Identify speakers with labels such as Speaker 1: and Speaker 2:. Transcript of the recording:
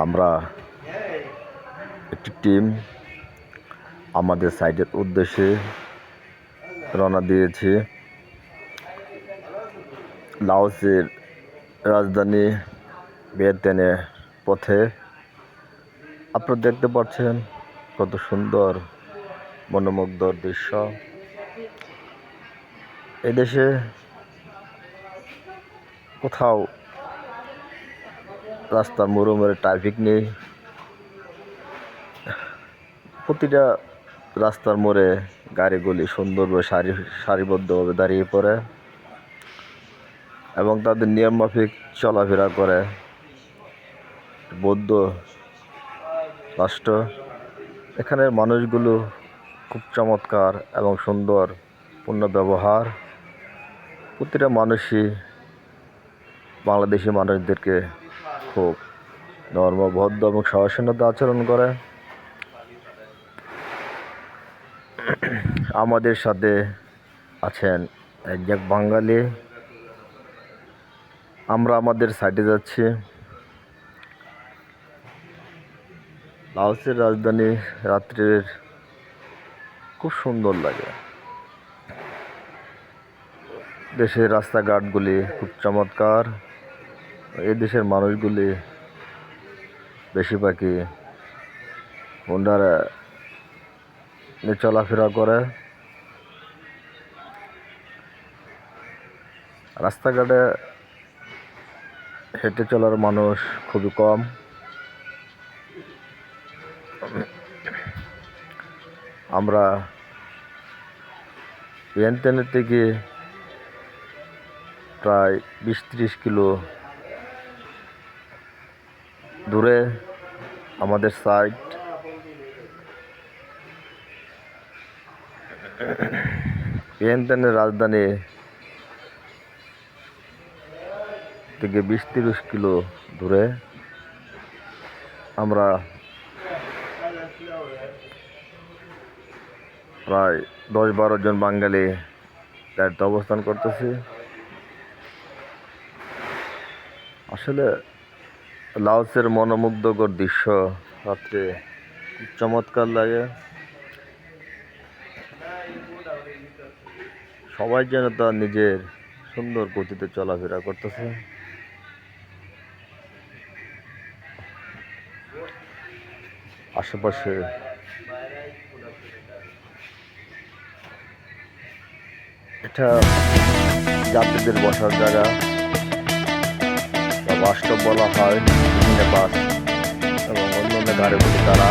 Speaker 1: আমরা একটি টিম আমাদের সাইটের উদ্দেশ্যে রওনা দিয়েছি। লাওসের রাজধানী ভিয়েতনামের পথে। আপনারা দেখতে পাচ্ছেন কত সুন্দর মনোমুগ্ধকর দৃশ্য। এদেশে কোথাও রাস্তার মোড়ে ট্রাফিক নেই। প্রতিটা রাস্তার মোড়ে গাড়িগুলি সুন্দরভাবে সারিবদ্ধভাবে দাঁড়িয়ে পড়ে এবং তাদের নিয়মমাফিক চলাফেরা করে। বৌদ্ধ রাষ্ট্র, এখানের মানুষগুলো খুব চমৎকার এবং সুন্দর, পূর্ণ ব্যবহার। প্রতিটা মানুষই বাংলাদেশি মানুষদেরকে খুব নর্মভদ্র এবং সহসিন্নতা আচরণ করে। আমাদের সাথে আছেন একজন বাঙালি। আমরা আমাদের সাইডে যাচ্ছি। লাওসের রাজধানী রাত্রের খুব সুন্দর লাগে। দেশের রাস্তাঘাটগুলি খুব চমৎকার। এই দেশের মানুষগুলি বেশিরভাগই হুন্ডারে চলাফেরা করে। রাস্তাঘাটে হেঁটে চলার মানুষ খুবই কম। আমরা ভিয়েতনাম থেকে প্রায় 20-30 কিলো দূরে আমাদের সাইট। ভিয়েতনামের রাজধানী থেকে 20-30 কিলো দূরে আমরা প্রায় 10-12 জন বাঙালি গাড়িতে অবস্থান করতেছি। আসলে লাওসের মনোমুগ্ধকর দৃশ্য রাত্রে খুব চমৎকার লাগে। সবাই যেন তার নিজের সুন্দর গতিতে চলাফেরা করতেছে। আশেপাশে এটা যাত্রীদের বসার জায়গা বা বাস স্টপ বলা হয়। বাস এবং অন্য অন্য গাড়িগুলি দ্বারা